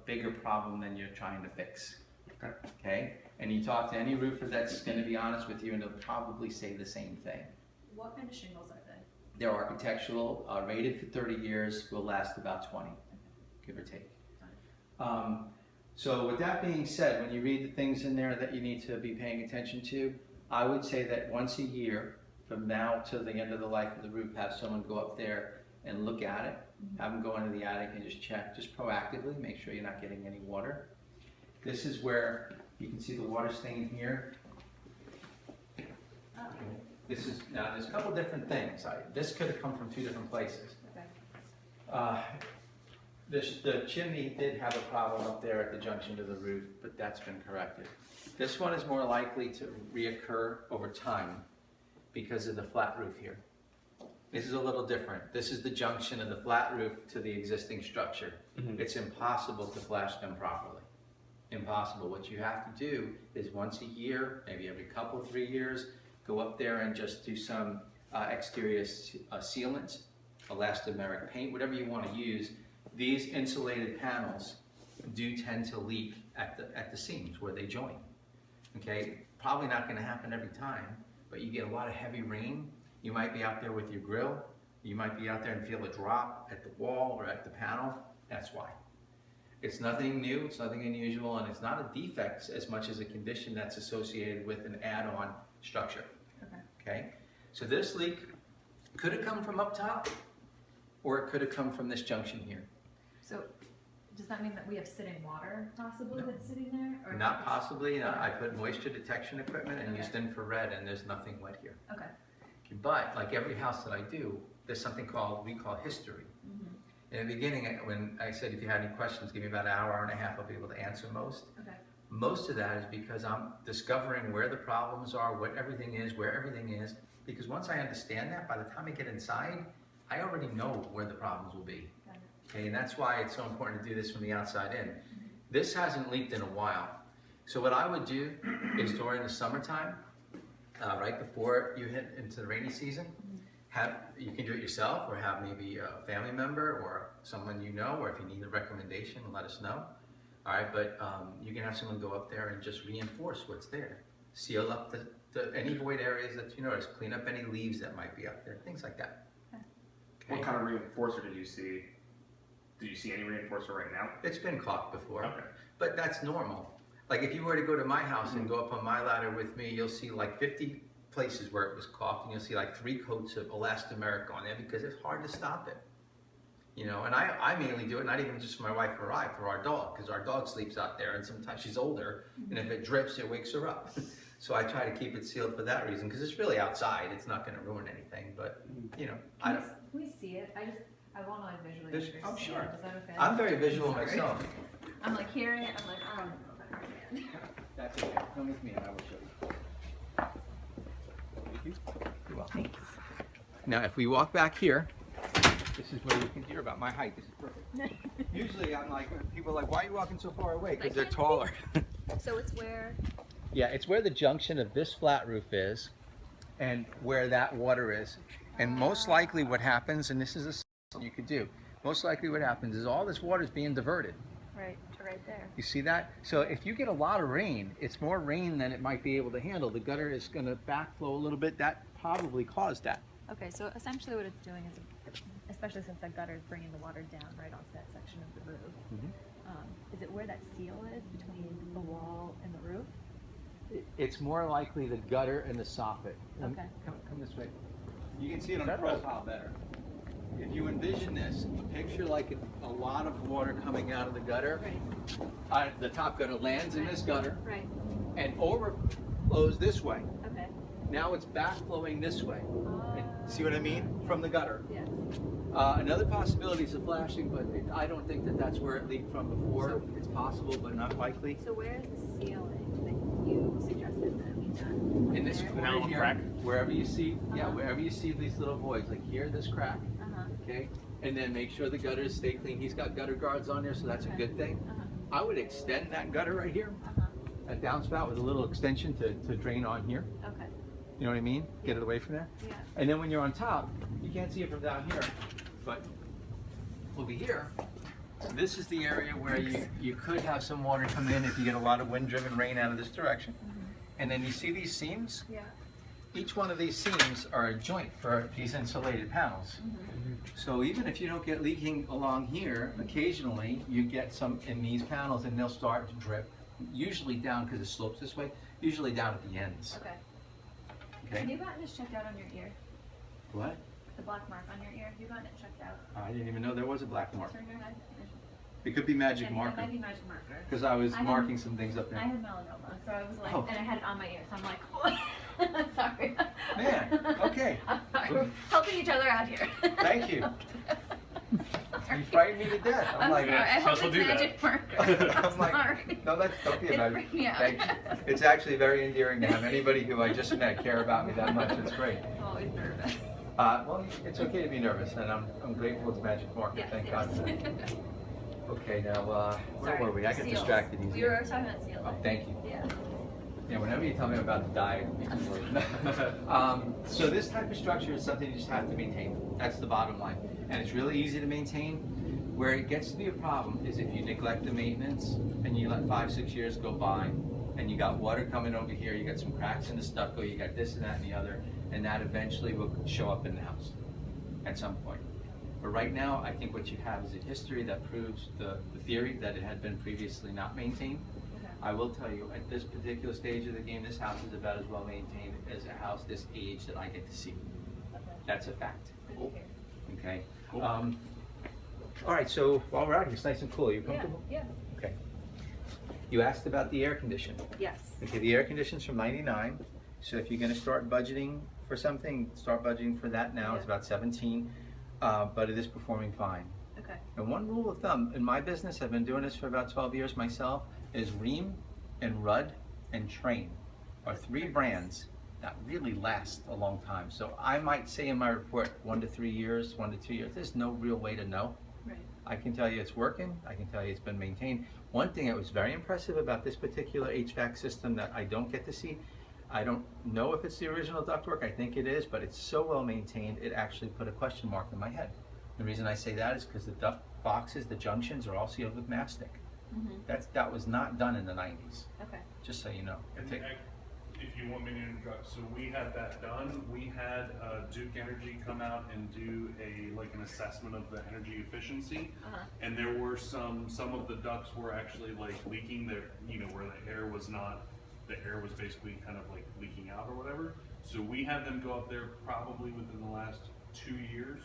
bigger problem than you're trying to fix. Okay? And you talk to any roofer that's going to be honest with you, and they'll probably say the same thing. What kind of shingles are they? They're architectural, rated for 30 years, will last about 20, give or take. So with that being said, when you read the things in there that you need to be paying attention to, I would say that once a year, from now to the end of the life of the roof, have someone go up there and look at it, have them go into the attic and just check, just proactively, make sure you're not getting any water. This is where you can see the water stain here. This is, now there's a couple different things. This could have come from two different places. Okay. The chimney did have a problem up there at the junction to the roof, but that's been corrected. This one is more likely to reoccur over time because of the flat roof here. This is a little different. This is the junction of the flat roof to the existing structure. It's impossible to flash them properly. Impossible. What you have to do is once a year, maybe every couple, 3 years, go up there and just do some exterior sealant, elastomeric paint, whatever you want to use. These insulated panels do tend to leak at the seams where they join. Okay, probably not going to happen every time, but you get a lot of heavy rain. You might be out there with your grill. You might be out there and feel a drop at the wall or at the panel. That's why. It's nothing new, it's nothing unusual, and it's not a defect as much as a condition that's associated with an add-on structure. Okay, so this leak could have come from up top, or it could have come from this junction here. So does that mean that we have sitting water possibly that's sitting there? Or Not possibly. I put moisture detection equipment and used infrared, and there's nothing wet here. Okay. But like every house that I do, there's something we call history. In the beginning, when I said if you had any questions, give me about an hour, hour and a half, I'll be able to answer most. Okay. Most of that is because I'm discovering where the problems are, what everything is, where everything is. Because once I understand that, by the time I get inside, I already know where the problems will be. Okay, and that's why it's so important to do this from the outside in. This hasn't leaked in a while. So what I would do is during the summertime, right before you hit into the rainy season, you can do it yourself or have maybe a family member or someone you know, or if you need a recommendation, let us know. All right, but you can have someone go up there and just reinforce what's there. Seal up any void areas that you notice, clean up any leaves that might be up there, things like that. Okay. What kind of reinforcer did you see? Did you see any reinforcer right now? It's been caulked before, okay, but that's normal. Like if you were to go to my house and go up on my ladder with me, you'll see like 50 places where it was caulked, and you'll see like 3 coats of elastomeric on there because it's hard to stop it. You know, and I mainly do it, not even just for my wife or I, for our dog, because our dog sleeps out there, and sometimes she's older, and if it drips, it wakes her up. So I try to keep it sealed for that reason, because it's really outside. It's not going to ruin anything, but, you know, Can we see it? I want to like visually understand. Oh, sure. Is that okay? I'm very visual Sorry. myself. I'm like hearing it, I'm like, I don't know if I understand. That's okay. Come with me and I will show you. You're welcome. Thanks. Now, if we walk back here, this is where you can hear about my height. This is perfect. Usually, I'm like, people are like, why are you walking so far away? Because they're taller. So it's where? Yeah, it's where the junction of this flat roof is and where that water is. And most likely what happens, and this is a you could do, most likely what happens is all this water is being diverted. Right there. You see that? So if you get a lot of rain, it's more rain than it might be able to handle. The gutter is going to backflow a little bit. That probably caused that. Okay, so essentially what it's doing is, especially since that gutter is bringing the water down right onto that section of the roof, is it where that seal is between the wall and the roof? It's more likely the gutter and the soffit. Okay. Come this way. You can see it on the profile better. If you envision this, a picture like a lot of water coming out of the gutter, the top gutter lands in this gutter and overflows this way. Okay. Now it's backflowing this way. See what I mean? From the gutter. Yes. Another possibility is the flashing, but I don't think that that's where it leaked from before. So, it's possible, but not likely. So where is the ceiling that you suggested that we done? In this corner here, crack? wherever you see, wherever you see these little voids, like here, this crack, okay? And then make sure the gutters stay clean. He's got gutter guards on there, so that's a good thing. I would extend that gutter right here, that downspout with a little extension to drain on here. Okay. You know what I mean? Get it away from there. Yeah. And then when you're on top, you can't see it from down here, but over here, This is the area where you could have some water come in if you get a lot of wind-driven rain out of this direction. And then you see these seams? Yeah. Each one of these seams are a joint for these insulated panels. So even if you don't get leaking along here, occasionally you get some in these panels and they'll start to drip, usually down because it slopes this way, usually down at the ends. Okay. Okay? Have you gotten this checked out on your ear? What? The black mark on your ear? Have you gotten it checked out? I didn't even know there was a black mark. Turn your head. It could be magic It marker. might be magic marker. Because I was I had- marking some things up I there. had melanoma, so I was like, Oh. and I had it on my ear, so I'm like, oh, sorry. Man, okay. I'm sorry. We're helping each other out here. Thank you. Sorry. You frightened me to death. I'm sorry. yeah, I she hope also it's do that. magic marker. I'm like, sorry. no, don't be It about freaked me out. Thank you. It's actually very endearing to have anybody who I just met care about me that much. It's great. I'm always nervous. Well, it's okay to be nervous, and I'm grateful it's magic marker. Yes, Thank yes. God for that. Okay, now, where Sorry. were we? I got Seals. distracted easily. We were talking about seals. Oh, thank you. Yeah. Yeah, whenever you tell me about the diet, it makes me worse. So this type of structure is something you just have to maintain. That's the bottom line. And it's really easy to maintain. Where it gets to be a problem is if you neglect the maintenance and you let 5-6 years go by and you got water coming over here, you got some cracks in the stucco, you got this and that and the other, and that eventually will show up in the house at some point. But right now, I think what you have is a history that proves the theory that it had been previously not maintained. Okay. I will tell you, at this particular stage of the game, this house is about as well maintained as a house this age that I get to see. Okay. That's a fact. Good to hear. Okay. Cool. All right. So while we're out here, it's nice and cool. Are you Yeah. comfortable? Yeah. Okay. You asked about the air condition. Yes. Okay. The air condition's from '99. So if you're going to start budgeting for something, start budgeting for that now. It's Yeah. about 17, but it is performing fine. Okay. And one rule of thumb in my business, I've been doing this for about 12 years myself, is Rheem and Rudd and Train are 3 brands that really last a long time. So I might say in my report 1 to 3 years, 1 to 2 years. There's no real way to know. Right. I can tell you it's working. I can tell you it's been maintained. One thing that was very impressive about this particular HVAC system that I don't get to see, I don't know if it's the original ductwork. I think it is, but it's so well maintained, it actually put a question mark in my head. The reason I say that is because the duct boxes, the junctions are all sealed with mastic. Mm-hmm. That was not done in the 90s, Okay. just so you know. And if you want me to interrupt, so we had that done. We had Duke Energy come out and do an assessment of the energy efficiency, and there were some of the ducts were actually like leaking. There, where the air was not, the air was basically kind of like leaking out or whatever. So we had them go up there probably within the last 2 years,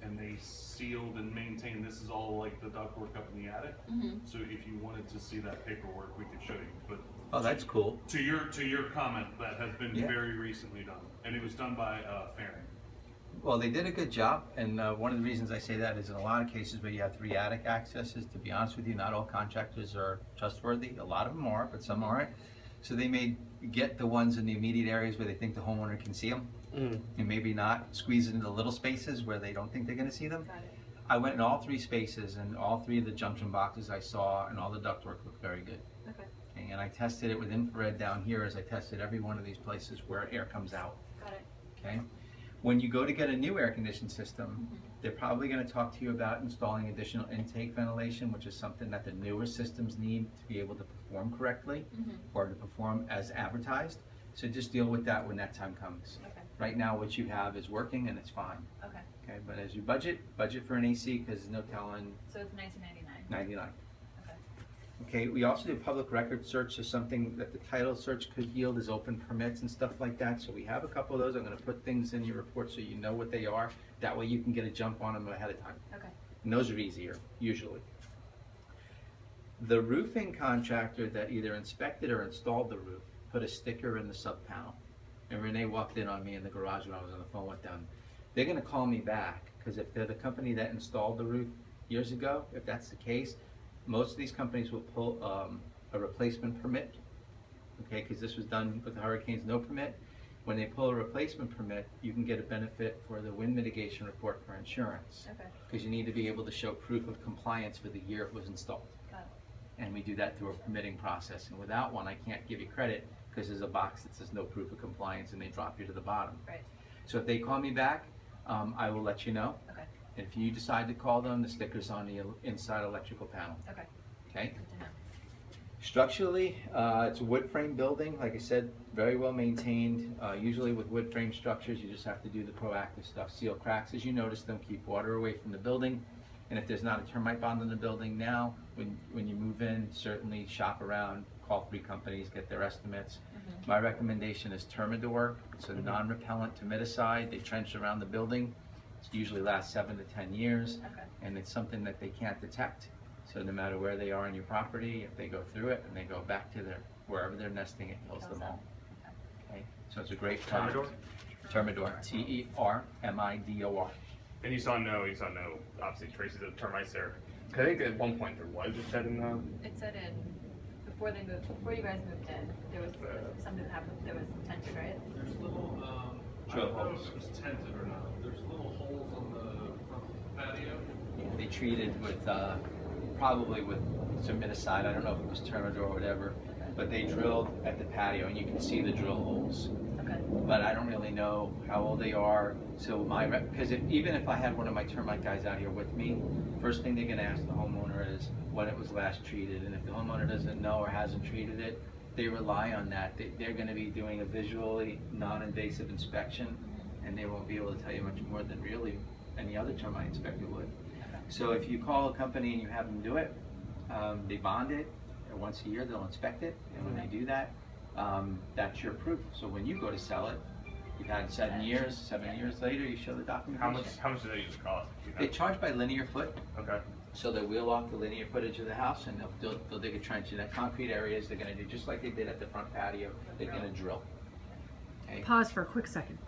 and they sealed and maintained. This is all like the ductwork up in the attic. Mm-hmm. So if you wanted to see that paperwork, we could show you. But Oh, that's cool. to your comment, that has been Yeah. very recently done, and it was done by Farron. Well, they did a good job, and one of the reasons I say that is in a lot of cases where you have 3 attic accesses, to be honest with you, not all contractors are trustworthy. A lot of them are, but some aren't. So they may get the ones in the immediate areas where they think the homeowner can see them, and maybe not squeeze it into little spaces where they don't think they're going to see them. Got it. I went in all 3 spaces, and all 3 of the junction boxes I saw and all the ductwork looked very good. Okay. Okay, and I tested it with infrared down here as I tested every one of these places where air comes out. Got it. Okay? When you go to get a new air conditioning system, they're probably going to talk to you about installing additional intake ventilation, which is something that the newer systems need to be able to perform correctly or to perform as advertised. So just deal with that when that time comes. Okay. Right now, what you have is working and it's fine. Okay. Okay, but as you budget for an AC because there's no telling So it's 1999. 99. Okay. Okay, we also do public record search, so something that the title search could yield is open permits and stuff like that. So we have a couple of those. I'm going to put things in your report so you know what they are. That way you can get a jump on them ahead of time. Okay. And those are easier, usually. The roofing contractor that either inspected or installed the roof put a sticker in the sub panel. And Renee walked in on me in the garage when I was on the phone with them. They're going to call me back because if they're the company that installed the roof years ago, if that's the case, most of these companies will pull a replacement permit, okay, because this was done with the hurricanes, no permit. When they pull a replacement permit, you can get a benefit for the wind mitigation report for insurance, Okay. because you need to be able to show proof of compliance for the year it was installed. Got it. And we do that through a permitting process, and without one, I can't give you credit because there's a box that says no proof of compliance and they drop you to the bottom. Right. So if they call me back, I will let you know. Okay. If you decide to call them, the sticker's on the inside electrical panel, Okay, okay? good to know. Structurally, it's a wood frame building, like I said, very well maintained. Usually with wood frame structures, you just have to do the proactive stuff. Seal cracks as you notice them, keep water away from the building. And if there's not a termite bond in the building now, when you move in, certainly shop around, call 3 companies, get their estimates. My recommendation is Termidor. It's a non-repellent termiticide. They trench around the building. It usually lasts 7 to 10 years. Okay. And it's something that they can't detect. So no matter where they are on your property, if they go through it and they go back to wherever they're nesting, it kills them all. Okay, so it's a great product. Termidor, Termidor. And you saw no, obviously traces of termites there. I think at one point there was, it said in the. It said before you guys moved in, there was something that happened, there was tented, right? There's little, I don't know if it was tented or not, there's little holes on the front patio. They treated with, probably with termiticide, I don't know if it was Termidor or whatever, but they drilled at the patio and you can see the drill holes. Okay. But I don't really know how old they are, so because even if I had one of my termite guys out here with me, first thing they're gonna ask the homeowner is when it was last treated, and if the homeowner doesn't know or hasn't treated it, they rely on that. They're gonna be doing a visually non-invasive inspection, and they won't be able to tell you much more than really any other termite inspector would. So if you call a company and you have them do it, they bond it, and once a year they'll inspect it, and when they do that, that's your proof. So when you go to sell it, you've had 7 years, 7 years later, you show the documentation. How much do they usually cost? They charge by linear foot, Okay. so they'll wheel off the linear footage of the house and they'll dig a trench in that concrete areas. They're gonna do just like they did at the front patio, they're gonna drill. Okay? Pause for a quick second.